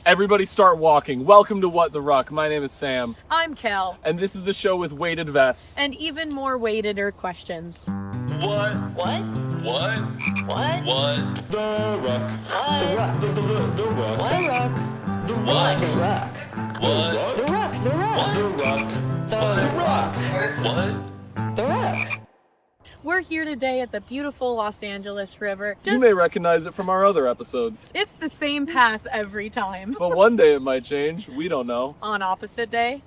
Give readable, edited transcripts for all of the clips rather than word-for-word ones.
Everybody start walking. Welcome to What the Ruck. My name is Sam. I'm Kel. And this is the show with weighted vests. And even more weighted questions. What? What? What? What? What? The Ruck. What? The Ruck. The Ruck. What? The Ruck. The What? The Ruck. What? The Ruck. The Ruck. The Ruck. The Ruck. What? The Ruck. We're here today at the beautiful Los Angeles River. You may recognize it from our other episodes. It's the same path every time. But one day it might change. We don't know. On opposite day?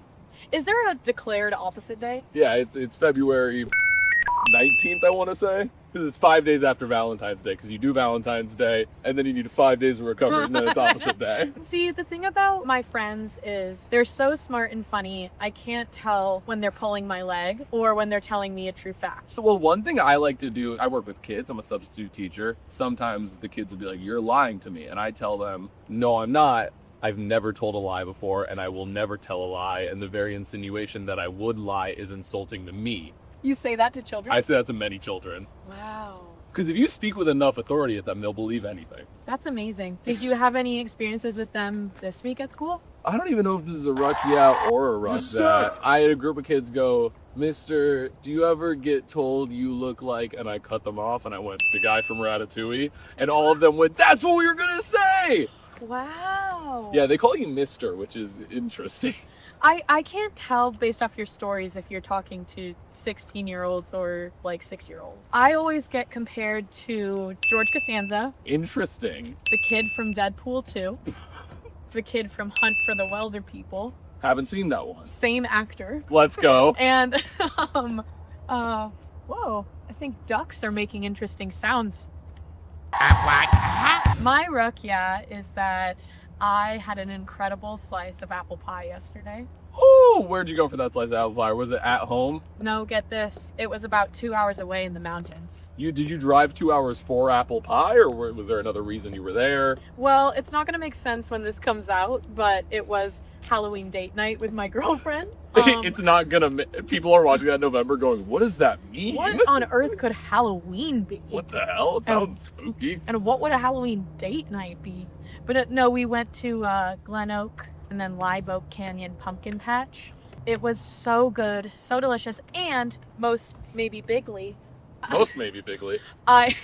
Is there a declared opposite day? Yeah, it's February 19th, I want to say. Because it's 5 days after Valentine's Day. Because you do Valentine's Day, and then you need 5 days of recovery, and then it's opposite day. See, the thing about my friends is they're so smart and funny, I can't tell when they're pulling my leg or when they're telling me a true fact. So, well, one thing I like to do, I work with kids. I'm a substitute teacher. Sometimes the kids will be like, "You're lying to me." And I tell them, "No, I'm not. I've never told a lie before, and I will never tell a lie. And the very insinuation that I would lie is insulting to me." You say that to children? I say that to many children. Wow. Because if you speak with enough authority at them, they'll believe anything. That's amazing. Did you have any experiences with them this week at school? I don't even know if this is a ruck yeah or a ruck that. I had a group of kids go, "Mister, do you ever get told you look like," and I cut them off and I went, "The guy from Ratatouille," and all of them went, "That's what we were gonna say!" Wow. Yeah, they call you Mister, which is interesting. I can't tell based off your stories if you're talking to 16-year-olds or like 6-year-olds. I always get compared to George Costanza, Interesting. the kid from Deadpool 2, the kid from Hunt for the Wilder People, Haven't seen that one. same actor, Let's go. and whoa, I think ducks are making interesting sounds. My ruck is that I had an incredible slice of apple pie yesterday. Oh, where'd you go for that slice of apple pie? Was it at home? No, get this. It was about 2 hours away in the mountains. Did you drive 2 hours for apple pie, or was there another reason you were there? Well, it's not going to make sense when this comes out, but it was Halloween date night with my girlfriend. It's not gonna. People are watching that in November going, "What does that mean? What on earth could Halloween be? What the hell? It sounds spooky." And what would a Halloween date night be? But no, we went to Glen Oak and then Live Oak Canyon Pumpkin Patch. It was so good, so delicious, and most maybe bigly, I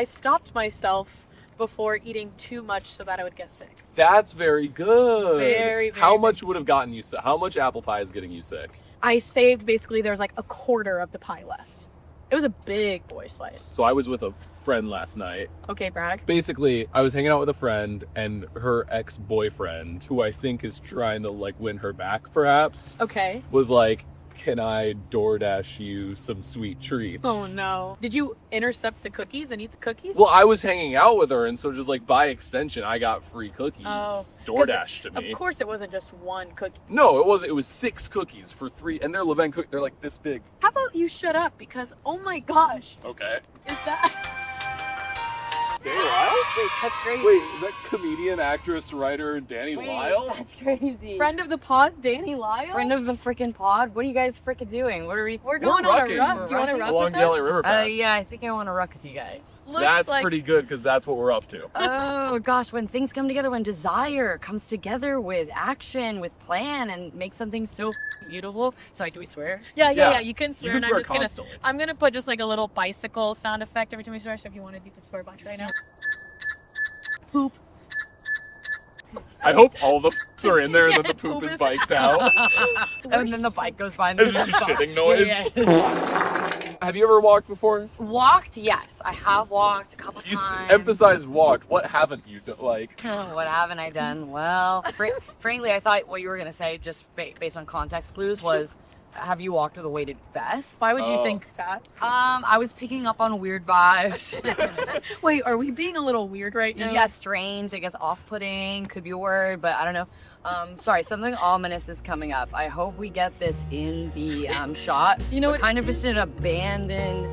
stopped myself before eating too much so that I would get sick. That's very good. Very, very How good. much would have gotten you sick? How much apple pie is getting you sick? I saved basically, there was like a quarter of the pie left. It was a big boy slice. So I was with a friend last night. Okay, Brad. Basically, I was hanging out with a friend and her ex-boyfriend, who I think is trying to like win her back perhaps, Okay. was like, "Can I DoorDash you some sweet treats?" Oh no. Did you intercept the cookies and eat the cookies? Well, I was hanging out with her, and so just like by extension, I got free cookies. Oh, 'cause DoorDash to me. Of course it wasn't just one cookie. No, it wasn't. It was 6 cookies for 3, and they're Levain cookies. They're like this big. How about you shut up? Because, oh my gosh, Okay. is that... Dani Lyle? Wait, that's crazy. Wait, is that comedian, actress, writer Dani Lyle? That's crazy. Friend of the pod, Dani Lyle? Friend of the freaking pod. What are you guys freaking doing? What are we? We're going on rucking. a ruck. Do you want to We're ruck Along with Daly us? River Path. Yeah, I think I want to ruck with you guys. Looks That's like... pretty good because that's what we're up to. Oh gosh, when things come together, when desire comes together with action, with plan, and makes something so beautiful. Sorry, do we swear? Yeah, you can swear, You can and swear I'm just gonna... constantly. I'm gonna put just like a little bicycle sound effect every time we swear, so if you wanted, you could swear a bunch right now. Poop. I hope all the are in there and Yeah, then the poop poop is is- biked out. And then the bike goes by and It's there's just a car. shitting noise. Yeah. Have you ever walked before? Walked? Yes, I have walked a couple You times. emphasized walked. What haven't you done? Like, What haven't I done? Well, frankly, I thought what you were gonna say, just based on context clues, was, have you walked with a weighted vest? Why would you Oh. think that? I was picking up on weird vibes. Wait, are we being a little weird right now? Yeah, strange, I guess off-putting could be a word, but I don't know. Sorry, something ominous is coming up. I hope we get this in the shot. You know But what- kind of just an abandoned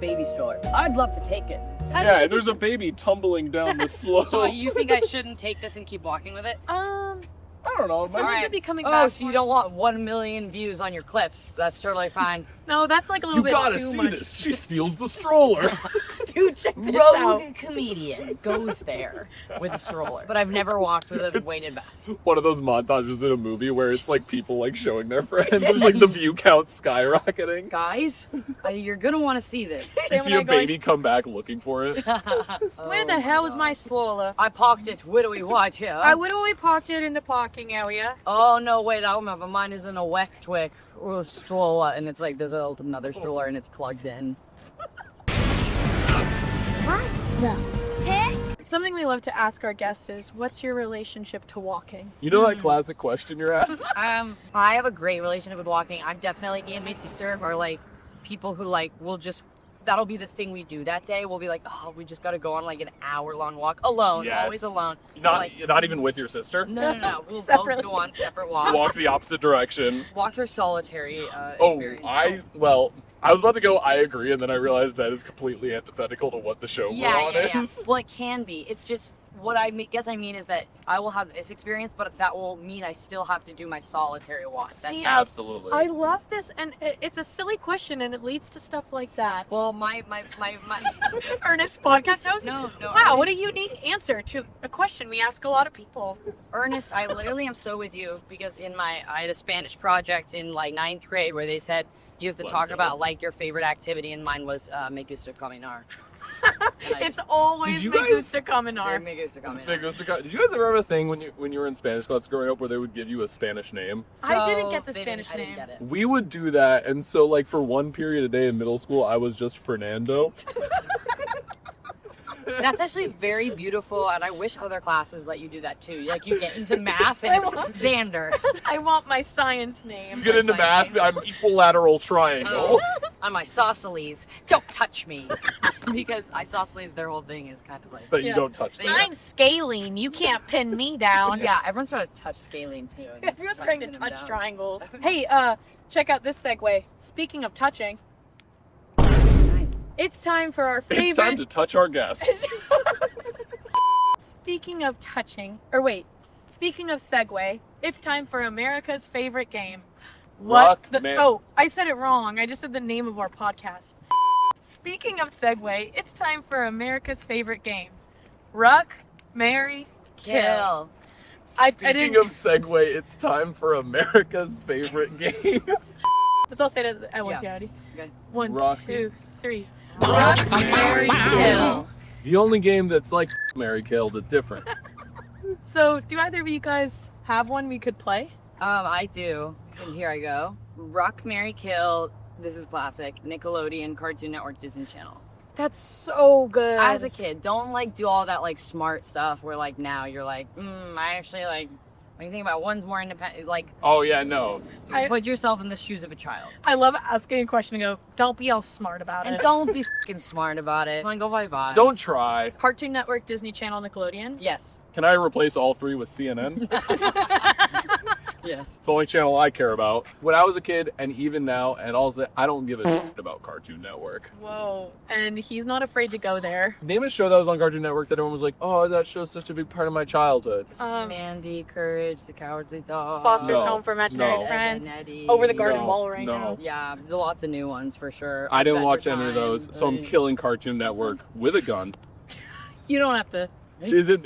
baby stroller. I'd love to take it. yeah, there's a baby tumbling down the slope. So you think I shouldn't take this and keep walking with it? I don't know. it might- So All we right. could be coming Oh, back. so you don't want 1 million views on your clips? That's totally fine. No, that's like a little You bit gotta too see much. this. She steals the stroller. Dude, check this out. Rogue comedian goes there with a stroller. But I've never walked with a weighted vest. One of those montages in a movie where it's like people like showing their friends and like the view count skyrocketing. Guys, you're gonna want to see this. You see a baby come back looking for it. Where the hell is my stroller? I parked it. Where do we want here? I literally parked it in the parking area. Oh no, wait, I remember. Mine is in a Weck Twick or stroller, and it's like there's another stroller and it's plugged in. What the heck? Something we love to ask our guests is, what's your relationship to walking? You know that classic question you're asked? I have a great relationship with walking. I'm definitely, me and my sister are like people who like will just, that'll be the thing we do that day. We'll be like, oh, we just got to go on like an hour-long walk alone, Yes. always alone. Not even with your sister? No. We'll Separately. both go on separate walks. Walk the opposite direction. Walks are solitary Oh, experience. I was about to go, I agree, and then I realized that is completely antithetical to what the show we're on is. Well, it can be. It's just what I guess I mean is that I will have this experience, but that will mean I still have to do my solitary walk. See, Absolutely. I love this, and it's a silly question, and it leads to stuff like that. Well, my Ernest, podcast host? No. Wow, what a Ernest. unique answer to a question we ask a lot of people. Ernest, I literally am so with you because I had a Spanish project in like 9th grade where they said you have to Let's talk go. about like your favorite activity, and mine was me gusta caminar. It's always Did you me guys- gusta caminar. Me gusta caminar. Did you guys ever have a thing when you were in Spanish class growing up where they would give you a Spanish name? I didn't get the they Spanish I didn't name. get it. We would do that, and so like for one period a day in middle school, I was just Fernando. That's actually very beautiful, and I wish other classes let you do that too. Like you get into math and it's Xander. I want my science name. Get into math, I'm equilateral triangle. I'm isosceles. Don't touch me, because isosceles, their whole thing is kind of like. But you Yeah. don't touch them. I'm scaling. You can't pin me down. Yeah, everyone's trying to touch scaling too. Everyone's trying to touch down. triangles. Hey, check out this segue. Speaking of touching, Nice. it's time for our favorite. It's time to touch our guests. Speaking of touching, or wait, speaking of segue, it's time for America's favorite game. Ruck, man. Oh, I said it wrong. I just said the name of our podcast. Speaking of segue, it's time for America's favorite game. Ruck, marry, kill. I Speaking didn't- of segue, it's time for America's favorite game. Let's all say it at once, Yeah. Yadi. Okay. 1, Ruck. 2, 3. Ruck, marry, kill. The only game that's like Mary Kill, but different. So, do either of you guys have one we could play? I do. And here I go. Ruck, marry, kill. This is classic. Nickelodeon, Cartoon Network, Disney Channel. That's so good. As a kid, don't like do all that like smart stuff where like now you're like, I actually like, when you think about one's more independent, like Oh yeah, no. put yourself in the shoes of a child. I love asking a question and go, don't be all smart about And it. don't be fucking smart about it. Come on, go by vibes. Don't try. Cartoon Network, Disney Channel, Nickelodeon. Yes. Can I replace all three with CNN? Yes. It's the only channel I care about. When I was a kid, and even now, and also, I don't give a shit about Cartoon Network. Whoa. And he's not afraid to go there. Name a show that was on Cartoon Network that everyone was like, oh, that show's such a big part of my childhood. Mandy, Courage, the Cowardly Dog. Foster's No, Home for Imaginary no. Friends. Ed, Eddie. Over the Garden No, Wall right no. now. Yeah, there's lots of new ones for sure. I didn't Adventure watch any of Time, those, so I'm right. killing Cartoon Network with a gun. You don't have to. Is it?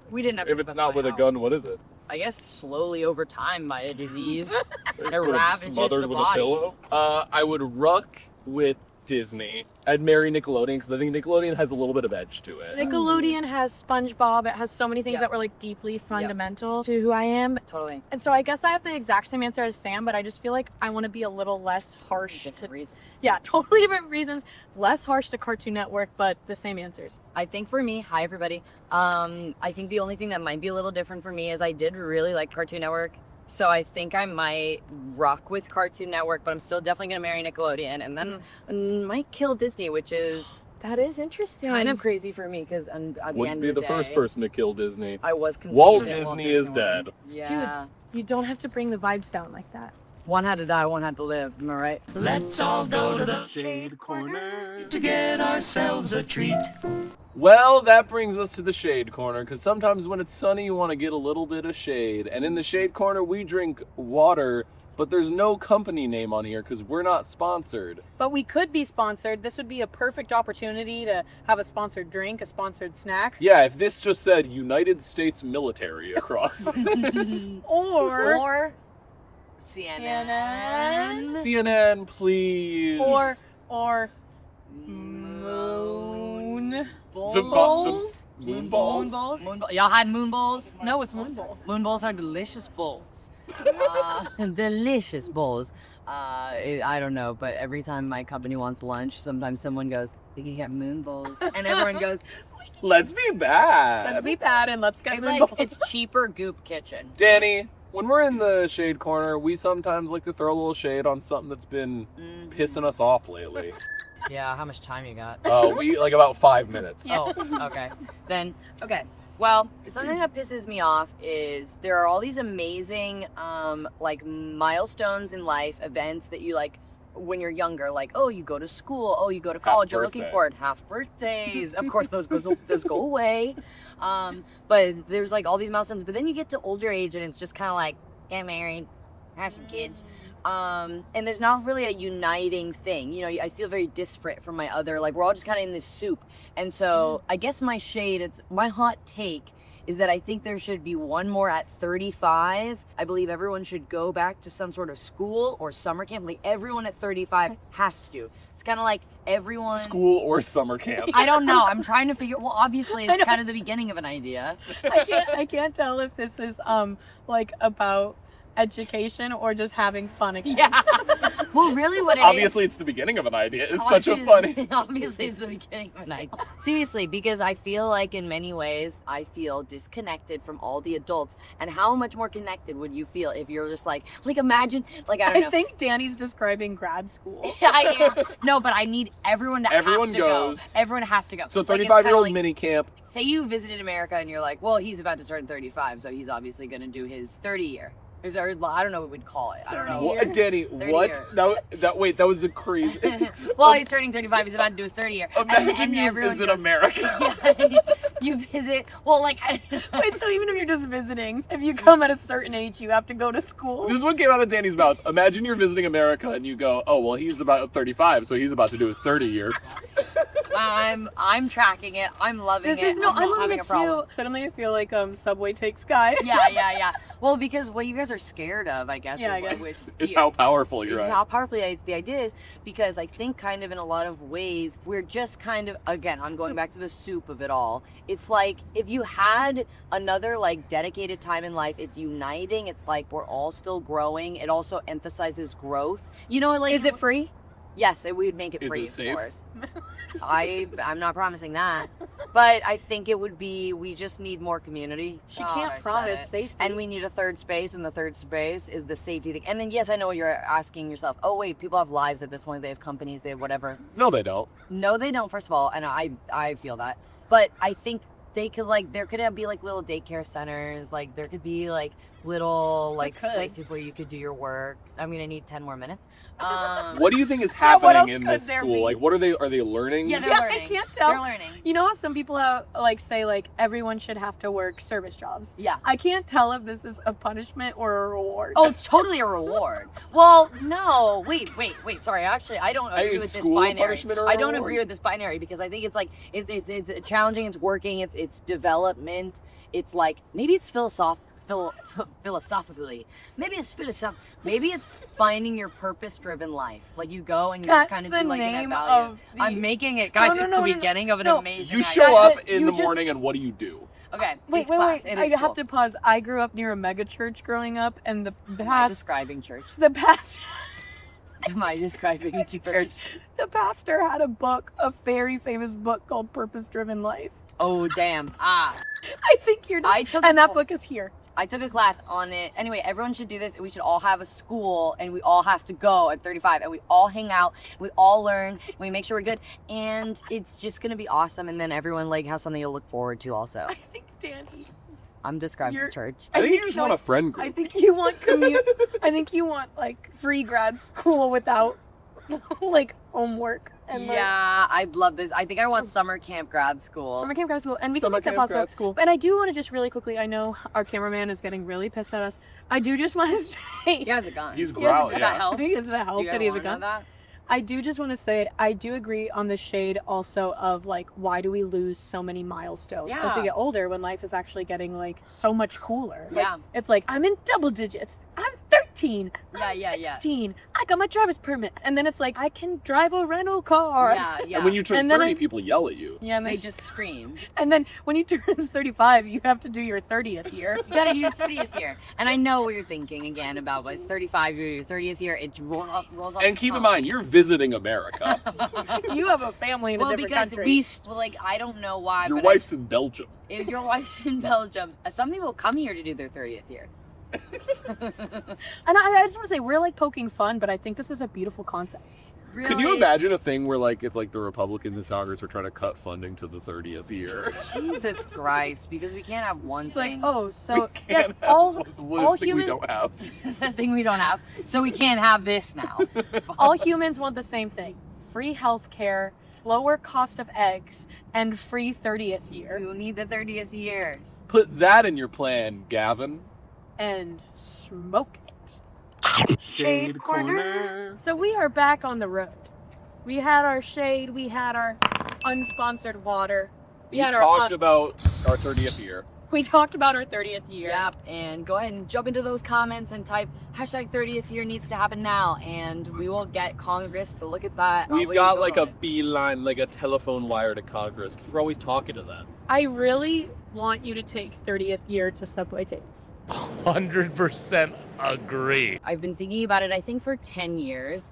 We didn't have to If it's not specify with a how. gun, what is it? I guess slowly over time by a disease. Put It it ravages smothered the with body. a pillow. I would ruck with Disney. I'd marry Nickelodeon because I think Nickelodeon has a little bit of edge to it. Nickelodeon has SpongeBob. It has so many things Yeah. that were like deeply fundamental to who I am. Totally. And so I guess I have the exact same answer as Sam, but I just feel like I want to be a little less harsh to. Different reasons. Yeah, totally different reasons. Less harsh to Cartoon Network, but the same answers. I think for me, hi everybody. I think the only thing that might be a little different for me is I did really like Cartoon Network. So I think I might rock with Cartoon Network, but I'm still definitely gonna marry Nickelodeon, and then might kill Disney, which is That is interesting. kind of crazy for me because at the Wouldn't end be of the the first day, person to kill Disney. I was conceived Walt at Disney is dead. Yeah. You don't have to bring the vibes down like that. One had to die, one had to live. Am I right? Let's all go to the shade corner to get ourselves a treat. Well, that brings us to the shade corner, because sometimes when it's sunny, you want to get a little bit of shade. And in the shade corner, we drink water But there's no company name on here because we're not sponsored. But we could be sponsored. This would be a perfect opportunity to have a sponsored drink, a sponsored snack. Yeah, if this just said United States Military across. Or CNN. CNN, please. Or moon The balls. moon balls? Y'all had moon balls? No, it's moon ball. Moon balls are delicious bowls. Delicious bowls. I don't know, but every time my company wants lunch, sometimes someone goes, "We can get moon bowls," and everyone goes, Let's be bad. Let's be bad and let's get "It's moon like balls. it's cheaper Goop Kitchen." Danny, when we're in the shade corner, we sometimes like to throw a little shade on something that's been pissing us off lately. Yeah, how much time you got? We like about 5 minutes. Oh, okay. Then, okay. Well, something that pisses me off is there are all these amazing, like milestones in life, events that you like when you're younger. Like, oh, you go to school. Oh, you go to college. You're looking birthday. for it. Half birthdays. Of course, those go away. But there's like all these milestones. But then you get to older age, and it's just kind of like get married, have some kids. And there's not really a uniting thing. You know, I feel very disparate from my other, like, we're all just kind of in this soup. And so I guess my hot take is that I think there should be one more at 35. I believe everyone should go back to some sort of school or summer camp. Like, everyone at 35 has to. It's kind of like everyone. School or summer camp. I don't know. I'm trying to figure. Well, obviously, it's kind of the beginning of an idea. I can't tell if this is like about education or just having fun again. Yeah. Well, really, what it is. Obviously, it's the beginning of an idea. It's such a funny. Obviously, it's the beginning of a night. Seriously, because I feel like in many ways, I feel disconnected from all the adults. And how much more connected would you feel if you're just like imagine, like, I don't know. I think Danny's describing grad school. I am. No, but I need everyone to Everyone have to go. goes. Everyone has to go. So Like, it's 35-year-old kinda like, mini camp. say you visited America and you're like, well, he's about to turn 35, so he's obviously going to do his 30 year. I don't know what we'd call it. I don't know. What, Danny, what? year. That was the crazy. Well, he's turning 35. He's about to do his 30 year. Imagine you everyone visit goes, America. Yeah, you visit. Well, like. Wait, so even if you're just visiting, if you come at a certain age, you have to go to school? This one came out of Danny's mouth. Imagine you're visiting America and you go, oh, well, he's about 35, so he's about to do his 30 year. I'm tracking it. I'm loving This it. is no, I'm not loving having it a problem. too. Suddenly I feel like Subway takes Sky. Yeah. Well, because what you guys are scared of, I guess, Yeah, I is, guess. which Is how powerful you're is at. how powerful the idea is, because I think kind of in a lot of ways we're just kind of, again, I'm going back to the soup of it all. It's like if you had another like dedicated time in life, it's uniting. It's like we're all still growing. It also emphasizes growth. You know, like, Is it free? yes, we would make it Is free, it safe? of course. I'm not promising that, but I think it would be. We just need more community. She God, I can't said promise it. safety. And we need a third space, and the third space is the safety thing. And then, yes, I know what you're asking yourself. Oh, wait, people have lives at this point. They have companies. They have whatever. No, they don't. No, they don't, first of all, and I feel that. But I think they could, like, there could be, like, little daycare centers. Like, there could be, like, little, like, could. places where you could do your work. I'm going to need 10 more minutes. What do you think is what else happening in could this there school? be? Like, what are they learning? Yeah, they're Yeah, learning. I can't tell. They're learning. You know how some people have like say like everyone should have to work service jobs? Yeah. I can't tell if this is a punishment or a reward. Oh, it's totally a reward. Well, no. Wait. Sorry. Actually, I don't agree with this school binary. punishment or I don't reward? agree with this binary because I think it's like it's challenging. It's working. It's development. It's like maybe it's philosophically. Maybe it's finding your purpose-driven life. Like you go and you just That's kind of the do like an name value. of the- I'm making it, guys. No, it's no, the no, beginning of an no. amazing. You night. show up in you the just- morning and what do you do? Okay. Wait, it's class. wait. It I is have cool. to pause. I grew up near a mega church growing up, and the Am I past, describing church? the past, Am I describing church? the pastor had a book, a very famous book called Purpose Driven Life. Oh damn. I think you're. I took and a that cl- book is here. I took a class on it. Anyway, everyone should do this. We should all have a school and we all have to go at 35 and we all hang out. We all learn. And we make sure we're good. And it's just going to be awesome. And then everyone like has something to look forward to also. I think Danny. I'm describing You're- church. I think you just want a friend group. I think you want I think you want like free grad school without like homework. And Yeah, I'd love this. I think I want summer camp grad school. Summer camp grad school, and we can Summer make that camp possible. grad school. And I do want to just really quickly, I know our cameraman is getting really pissed at us. I do just want to say, He has a gun. He's Yes, growling. Does Yeah. that help? Does that help Do you that he has a guys wanna gun? know that? I do just want to say, I do agree on the shade also of like, why do we lose so many milestones as we Yeah. get older when life is actually getting like so much cooler? Like, Yeah. it's like, I'm in double digits. I'm 13. Yeah, I'm yeah, yeah. 16. I got my driver's permit. And then it's like, I can drive a rental car. Yeah, yeah. And when you turn And then 30, I- people yell at you. Yeah, and they then, just scream. and then when you turn 35, you have to do your 30th year. You gotta do your 30th year. And I know what you're thinking again about, but it's 35, your 30th year, it rolls off And the keep in tongue. mind, you're visiting America. You have a family in a Well, different because country. I don't know why, Your but wife's in Belgium. if your wife's in Belgium, some people come here to do their 30th year. And I just want to say, we're like poking fun, but I think this is a beautiful concept. Really? Can you imagine a thing where like it's like the Republicans in Congress are trying to cut funding to the 30th year? Jesus Christ, because we can't have one It's like, thing. oh, so We yes, can't have all this thing humans, we don't have. The thing we don't have. So we can't have this now. all humans want the same thing: free health care, lower cost of eggs, and free 30th year, We will need the 30th year. Put that in your plan, Gavin. and smoke it. Shade Corner. So we are back on the road. We had our shade. We had our unsponsored water. We We had talked our. about our 30th year. We talked about our 30th year. Yep, and go ahead and jump into those comments and type hashtag 30th year needs to happen now, and we will get Congress to look at that. We've Way got to like go. a beeline, like a telephone wire to Congress, because we're always talking to them. I really want you to take 30th year to Subway dates. 100% agree. I've been thinking about it, I think, for 10 years.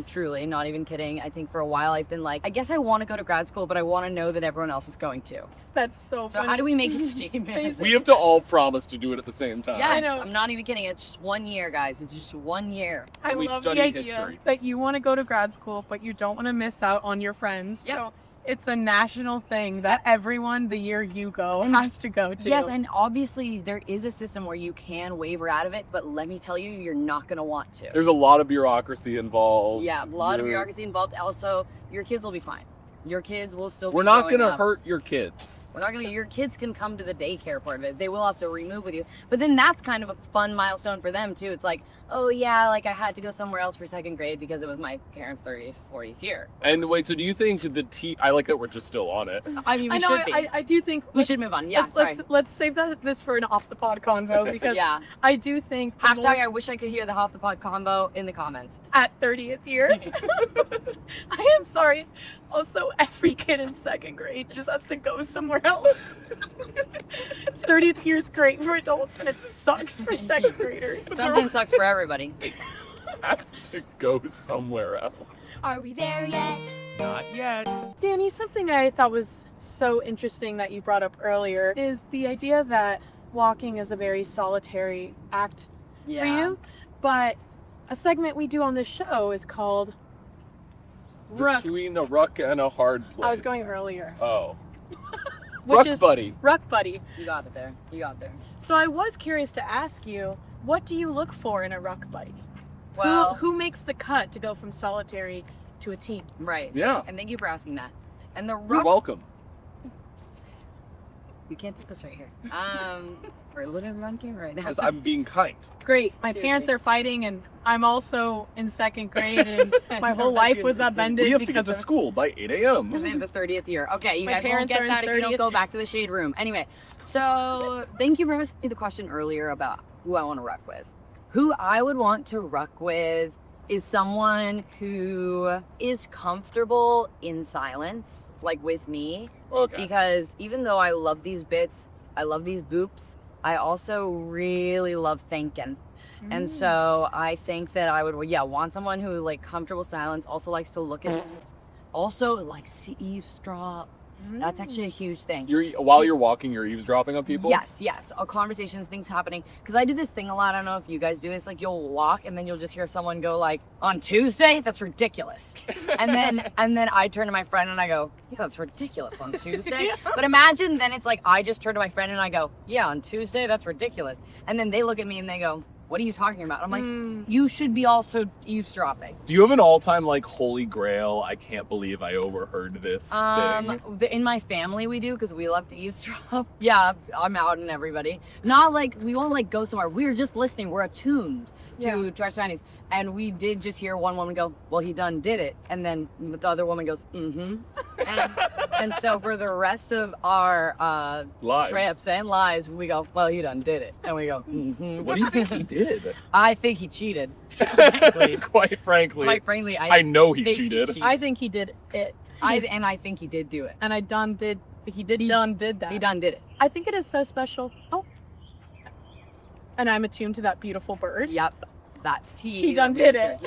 Truly, not even kidding. I think for a while I've been like, I guess I want to go to grad school, but I want to know that everyone else is going to. That's so So funny. how do we make a statement? We have to all promise to do it at the same time. Yes, know. I'm not even kidding. It's just 1 year, guys. It's just 1 year. I We love study the idea history. that you want to go to grad school, but you don't want to miss out on your friends. Yep. So it's a national thing that everyone, the year you go, And- has to go to. Yes, and obviously there is a system where you can waiver out of it, but let me tell you, you're not going to want to. There's a lot of bureaucracy involved. Yeah, a lot of You're- bureaucracy involved. Also, your kids will be fine. Your kids will still be We're not growing gonna up. hurt your kids. We're not gonna. Your kids can come to the daycare part of it. They will have to remove with you, but then that's kind of a fun milestone for them too. It's like, oh yeah, like I had to go somewhere else for second grade because it was my parents' 30th, 40th year. And wait, so do you think I like that we're just still on it. I mean, we I know. should be. I do think we should move on. Yeah, let's save this for an off the pod convo because yeah. I do think the Hashtag more- I wish I could hear the Hop the Pod combo in the comments. at 30th year. I am sorry. Also, every kid in second grade just has to go somewhere else. 30th year is great for adults, and it sucks for second graders. Something sucks for everybody. Has to go somewhere else. Are we there yet? Not yet. Dani, something I thought was so interesting that you brought up earlier is the idea that walking is a very solitary act for you. But a segment we do on this show is called Ruck. Between a ruck and a hard place. I was going earlier, Oh. which Ruck is buddy. Ruck Buddy. You got it there. You got there. So I was curious to ask you, what do you look for in a Ruck Buddy? Well, who makes the cut to go from solitary to a team? right. Yeah. And thank you for asking that. And the You're Ruck. welcome. You can't do this right here. We're literally on camera right now. Because I'm being kind. Great. My Seriously. parents are fighting, and I'm also in second grade, and my whole life was upended We have to get because to of school by 8 Because a.m. they have the 30th year. Okay, you My guys won't parents get are in that if you don't 30th. go back to the shade room. Anyway, so thank you for asking me the question earlier about who I want to ruck with. Who I would want to ruck with is someone who is comfortable in silence, like with me. Okay. Because even though I love these bits, I love these boops, I also really love thinking. And so I think that I would, want someone who like comfortable silence, also likes to look at, also likes to eavesdrop. That's actually a huge thing. While you're walking, you're eavesdropping on people? Yes, conversations, things happening. Because I do this thing a lot. I don't know if you guys do this. Like you'll walk and then you'll just hear someone go like, "On Tuesday, that's ridiculous." and then I turn to my friend and I go, "Yeah, that's ridiculous on Tuesday." But imagine then it's like I just turn to my friend and I go, "Yeah, on Tuesday, that's ridiculous." And then they look at me and they go, what are you talking about? I'm like, you should be also eavesdropping. Do you have an all-time like holy grail? I can't believe I overheard this thing. In my family we do because we love to eavesdrop. Yeah, I'm out and everybody. Not like we won't like go somewhere. We're just listening. We're attuned to our surroundings. And we did just hear one woman go, well, he done did it. And then the other woman goes, mm-hmm. And so for the rest of our trips and lives, we go, well, he done did it. And we go, mm-hmm. What do you think he did? I think he cheated. Frankly. Quite frankly, I know he cheated. I think he did it. I think he did do it. And he done did that. He done did it. I think it is so special. Oh. And I'm attuned to that beautiful bird. Yep. That's tea. He done did it.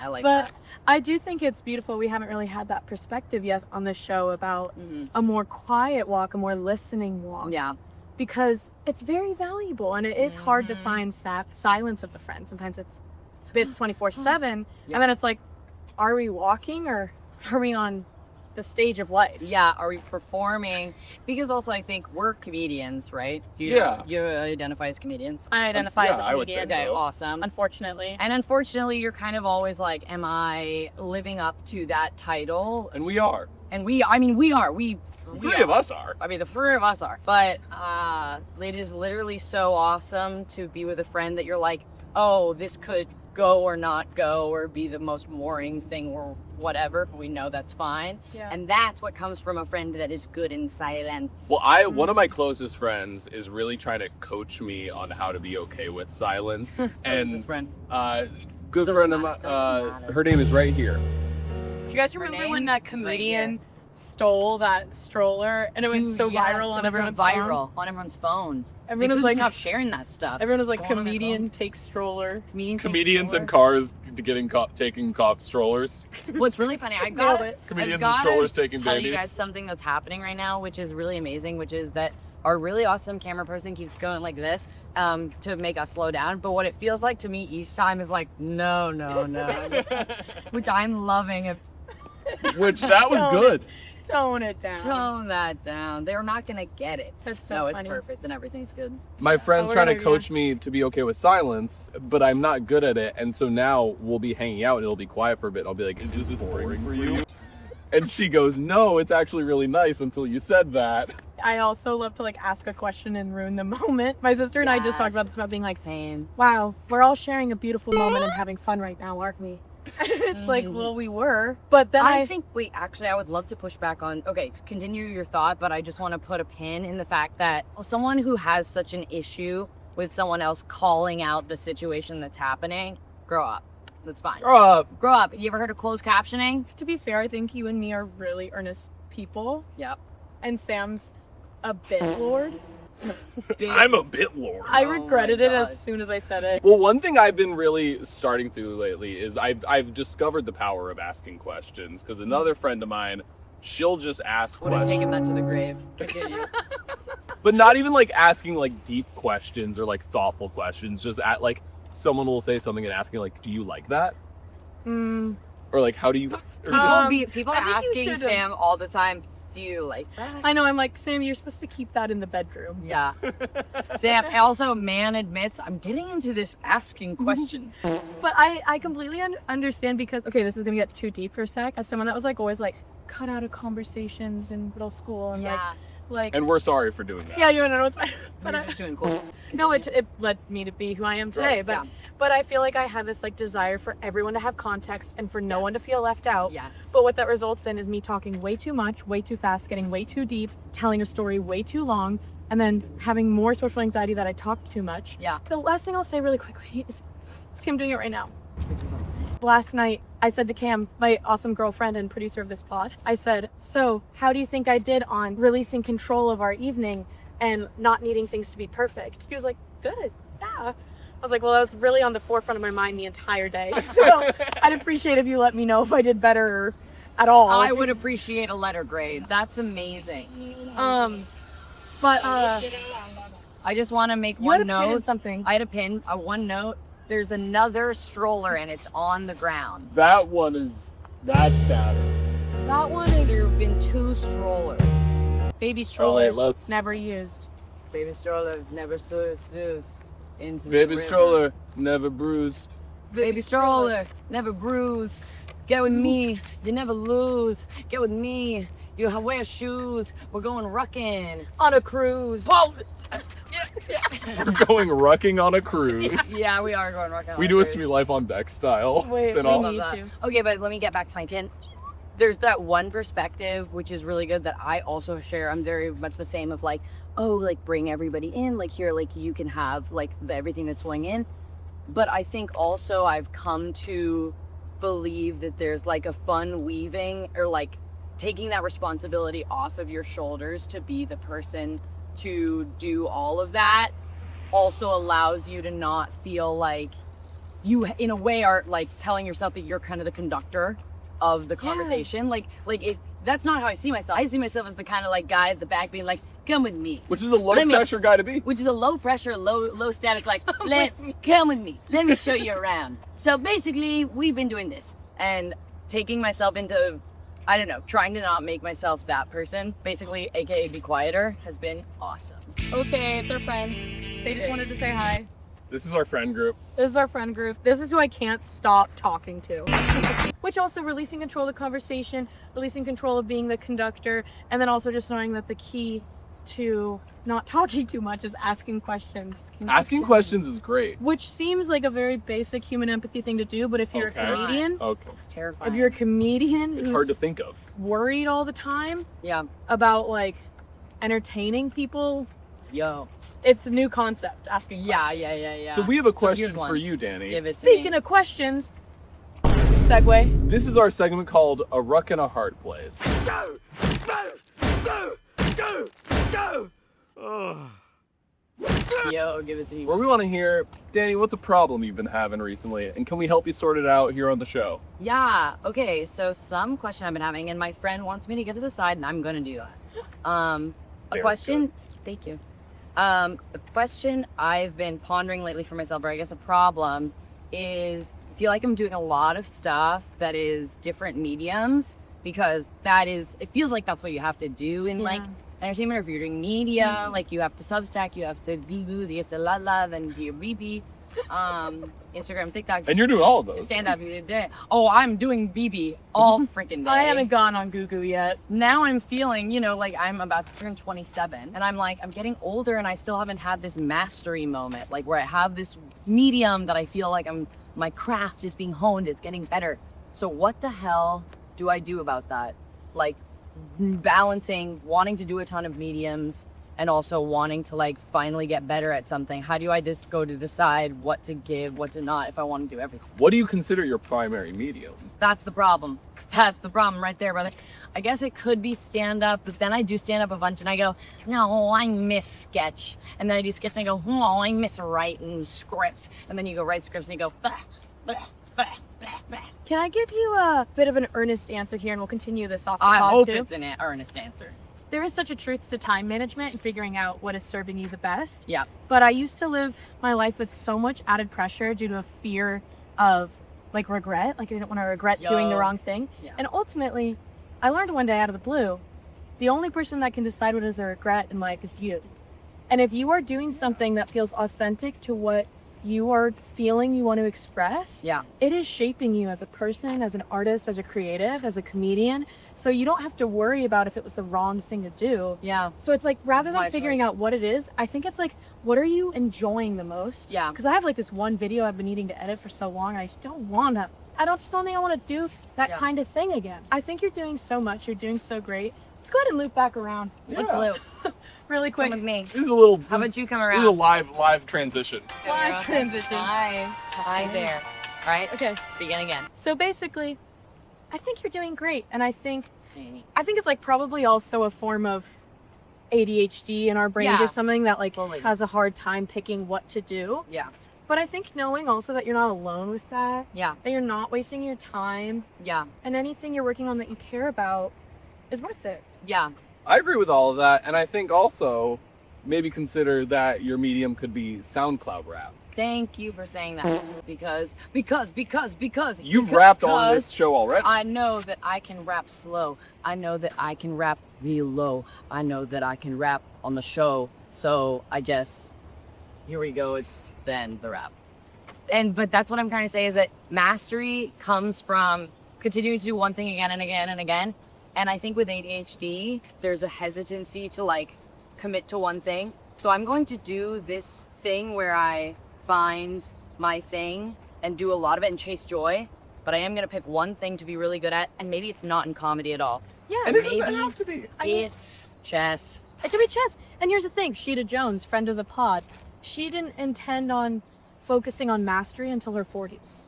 I like but that. I do think it's beautiful. We haven't really had that perspective yet on this show about a more quiet walk, a more listening walk. Yeah. Because it's very valuable and it is hard to find silence with a friend. Sometimes it's 24/7 and then it's like, are we walking or are we on the stage of life? Yeah, are we performing? Because also I think we're comedians, right? You identify as comedians. I identify as a I would comedian. say so. Okay, awesome. Unfortunately. And unfortunately, you're kind of always like, am I living up to that title? And we are. And we are. Three of us are. I mean, the three of us are. But it is literally so awesome to be with a friend that you're like, oh, this could go or not go or be the most boring thing or whatever. We know that's fine. Yeah. And that's what comes from a friend that is good in silence. Well, one of my closest friends is really trying to coach me on how to be okay with silence. And this friend? Good friend of mine. Her name is right here. Do you guys remember name when that is right comedian stole that stroller and it went so viral on everyone's phone? On everyone's phones. Everyone was couldn't like stop sharing that stuff. Everyone was like, Go on their comedian phones. takes stroller. Comedians and cars taking cop strollers. What's really funny, I Nailed got it. Comedians and strollers taking tell you babies. guys something that's happening right now, which is really amazing, which is that our really awesome camera person keeps going like this to make us slow down. But what it feels like to me each time is like, no, which I'm loving. Which that was good. Tone it down. Tone that down. They're not gonna get it. That's so no, funny. it's perfect and everything's good. My friend's Oh, trying to whatever, coach me to be okay with silence, but I'm not good at it. And so now we'll be hanging out and it'll be quiet for a bit. I'll be like, is this boring for you? And she goes, no, it's actually really nice until you said that. I also love to like ask a question and ruin the moment. My sister and I just talked about this, about being like, Same. wow, we're all sharing a beautiful moment and having fun right now, aren't we? It's like, well, we were. But then I think, wait, actually, I would love to push back on, okay, continue your thought, but I just want to put a pin in the fact that someone who has such an issue with someone else calling out the situation that's happening, grow up. That's fine. Grow up. Grow up. You ever heard of closed captioning? to be fair, I think you and me are really earnest people. Yep. And Sam's a bit lord. I'm a bit lord. I Oh regretted my it God. as soon as I said it. Well, one thing I've been really starting to lately is I've discovered the power of asking questions, because another friend of mine, she'll just ask Would have questions. taken that to the grave. Continue. But not even like asking like deep questions or like thoughtful questions. Just at like someone will say something and asking like, "Do you like that?" Or like, "How do you?" People I are think you asking should've- Sam all the time, do you like that? I know, I'm like, Sam, you're supposed to keep that in the bedroom. Yeah. Sam, also, man admits, I'm getting into this asking questions. But I completely understand because, okay, this is gonna get too deep for a sec. As someone that was like always like cut out of conversations in middle school and like And we're sorry for doing that. yeah, you know it's fine. But But I'm just doing cool. no, it led me to be who I am today. Right, But I feel like I have this like desire for everyone to have context and for no one to feel left out. Yes. But what that results in is me talking way too much, way too fast, getting way too deep, telling a story way too long, and then having more social anxiety that I talk too much. Yeah. The last thing I'll say really quickly is, see, I'm doing it right now. Last night, I said to Cam, my awesome girlfriend and producer of this pod, I said, so how do you think I did on releasing control of our evening and not needing things to be perfect? He was like, good, yeah. I was like, well, that was really on the forefront of my mind the entire day. So I'd appreciate if you let me know if I did better at all. I would appreciate a letter grade. That's amazing. But I just want to make you had one a pin in note. something. I had a pin, a one note. There's another stroller and it's on the ground. That one is sad. That one is There have been 2 strollers. baby stroller, let's- never used. Baby stroller, never used. into the Baby river. stroller, never bruised. Baby stroller, never bruise. Get with me, you never lose. Get with me, you wear shoes. We're going rucking. On a cruise. Whoa! We're going rucking on a cruise. Yeah, we are going rucking. We do a Sweet Life on Deck style Wait, spin-off. we need Love to. that. Okay, but let me get back to my pin. There's that one perspective which is really good that I also share. I'm very much the same of like, oh, like bring everybody in, like here, like you can have like everything that's going in. But I think also I've come to believe that there's like a fun weaving or like taking that responsibility off of your shoulders to be the person to do all of that also allows you to not feel like you in a way are like telling yourself that you're kind of the conductor of the conversation. Like it, that's not how I see myself. I see myself as the kind of like guy at the back being like, come with me. Which is a low Let me- pressure guy to be. Which is a low pressure, low status, like, come with me. Let me show you around. So basically, we've been doing this. And taking myself into, I don't know, trying to not make myself that person, basically, aka be quieter, has been awesome. Okay, it's our friends. They just wanted to say hi. This is our friend group. This is our friend group. This is who I can't stop talking to. Which also releasing control of the conversation, releasing control of being the conductor, and then also just knowing that the key to not talking too much is asking questions. Asking questions is great. Which seems like a very basic human empathy thing to do, but if you're Okay. a comedian, Okay. It's terrifying. if you're a comedian It's who's hard to think of. worried all the time Yeah. about like entertaining people, Yo. it's a new concept, asking Yeah. questions. So we have a here's question one. for you, Danny. Give it to Speaking me. of questions, segue. This is our segment called A Ruck and a Heart Plays. Yo, give it to me. Where we want to hear, Danny, what's a problem you've been having recently? And can we help you sort it out here on the show? Yeah. Okay. So some question I've been having, and my friend wants me to get to the side, and I'm gonna do that. A Very question. Thank you. A question I've been pondering lately for myself, or I guess a problem, is I feel like I'm doing a lot of stuff that is different mediums because that is. It feels like that's what you have to do in like entertainment, or if you're doing media, like you have to Substack, you have to boo, you have to la, then do your BB, Instagram, TikTok, And you're doing all of those. stand up, you did it. Oh, I'm doing BB all freaking day. I haven't gone on Goo Goo yet. Now I'm feeling, you know, like I'm about to turn 27, and I'm like, I'm getting older, and I still haven't had this mastery moment, like where I have this medium that I feel like my craft is being honed, it's getting better. So what the hell do I do about that? Like balancing wanting to do a ton of mediums and also wanting to like finally get better at something. How do I just go to decide what to give, what to not, if I want to do everything? What do you consider your primary medium? That's the problem. That's the problem right there, brother. I guess it could be stand-up, but then I do stand-up a bunch and I go, no, I miss sketch. And then I do sketch and I go, oh, I miss writing scripts. And then you go write scripts and you go, bah, bah, bah, bah, bah. Can I give you a bit of an earnest answer here, and we'll continue this off the I pod hope too? it's an earnest answer. There is such a truth to time management and figuring out what is serving you the best. Yeah. But I used to live my life with so much added pressure due to a fear of like regret. Like I didn't want to regret doing the Yo. wrong thing. Yeah. And ultimately, I learned one day out of the blue, the only person that can decide what is a regret in life is you. And if you are doing something that feels authentic to what you are feeling you want to express, Yeah. it is shaping you as a person, as an artist, as a creative, as a comedian. So you don't have to worry about if it was the wrong thing to do. Yeah. So it's like, rather It's than my figuring choice. out what it is, I think it's like, what are you enjoying the most? Yeah. Because I have like this one video I've been needing to edit for so long. I just don't want to. I don't think I want to do that Yeah. kind of thing again. I think you're doing so much. You're doing so great. Let's go ahead and loop back around Let's Yeah. loop. really quick. Come with me. This is a little. How about you come This is a around? live transition. Live transition. Hi there. All right. Okay. Begin again. So basically, I think you're doing great. And I think it's like probably also a form of ADHD in our brains Yeah. or something that like Fully. has a hard time picking what to do. Yeah. But I think knowing also that you're not alone with that, Yeah. that you're not wasting your time, Yeah. and anything you're working on that you care about is worth it. Yeah. I agree with all of that, and I think also maybe consider that your medium could be SoundCloud rap. Thank you for saying that because You've rapped on this because show already. I know that I can rap slow. I know that I can rap real low. I know that I can rap on the show. So I guess here we go, it's then the wrap. But that's what I'm trying to say is that mastery comes from continuing to do one thing again and again and again. And I think with ADHD, there's a hesitancy to like commit to one thing. So I'm going to do this thing where I find my thing and do a lot of it and chase joy. But I am going to pick one thing to be really good at. And maybe it's not in comedy at all. Yeah, And it maybe doesn't have to be. It's chess. it could be chess. And here's the thing, Sheeta Jones, friend of the pod, she didn't intend on focusing on mastery until her 40s.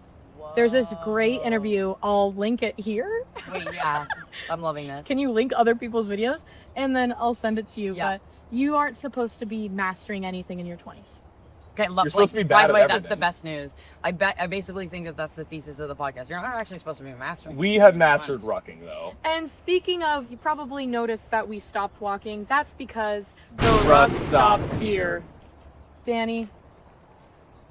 There's this great interview. I'll link it here. Wait, yeah, I'm loving this. Can you link other people's videos? And then I'll send it to you. Yeah. But you aren't supposed to be mastering anything in your 20s. Okay, You're supposed to be by bad the at way, that's everything. the best news. I basically think that that's the thesis of the podcast. You're not actually supposed to be mastering. We have mastered rucking though. And speaking of, you probably noticed that we stopped walking. That's because the Ruck ruck stops stops here. Danny,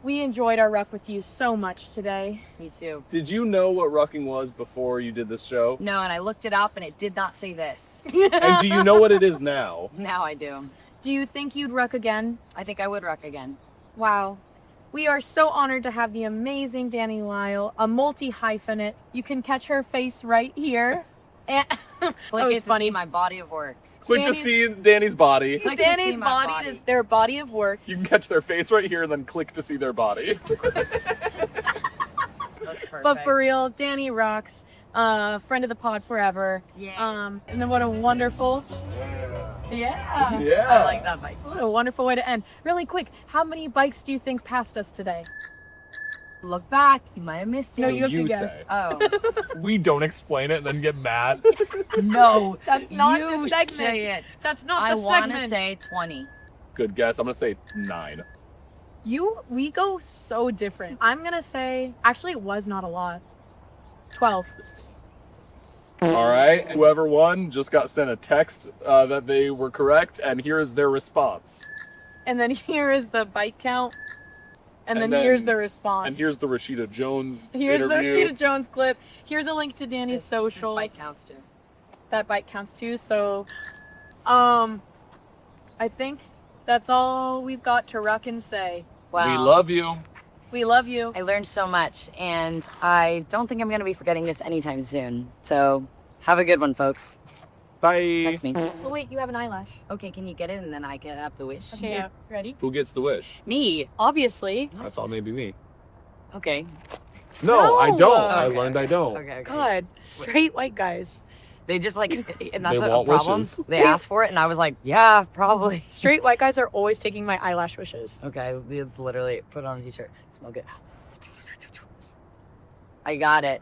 we enjoyed our ruck with you so much today. Me too. Did you know what rucking was before you did this show? No, and I looked it up and it did not say this. And do you know what it is now? Now I do. Do you think you'd ruck again? I think I would rock again. Wow. We are so honored to have the amazing Dani Lyle, a multi-hyphenate. You can catch her face right here. And Click was it to funny. see my body of work. Click to Danny's- see Danny's body. Click to see Danny's my body body. is their body of work. You can catch their face right here and then click to see their body. That's perfect. But for real, Danny rocks. Friend of the pod forever. Yeah. And then what a wonderful, yeah. Yeah. I like that bike. What a wonderful way to end. Really quick, how many bikes do you think passed us today? Look back, you might have missed it. No, you have to You guess. say. Oh. We don't explain it and then get mad. No. That's not you the segment. say it. That's not I the want to segment. say 20. Good guess. I'm gonna say 9. We go so different. I'm gonna say, actually it was not a lot. 12. All right. Whoever won just got sent a text that they were correct, and here is their response. And then here is the bike count. And And then here's then- the response. And here's the Rashida Jones Here's interview. the Sheeta Jones clip. Here's a link to Danny's This socials. bike counts too. That bike counts too. So, I think that's all we've got to ruck and say. Wow. We love you. We love you. I learned so much, and I don't think I'm going to be forgetting this anytime soon. So, have a good one, folks. Bye. Text me. Oh wait, you have an eyelash. Okay, can you get it, and then I can have the wish? Okay, yeah. Ready? Who gets the wish? Me. Obviously. I thought maybe me. Okay. No, I No. don't. I Okay. learned I don't. Okay. God, straight white guys. They just like, and that's They not a want problem. wishes. They asked for it, and I was like, yeah, probably. Straight white guys are always taking my eyelash wishes. Okay, it's literally put on a t-shirt, smoke it. I got it.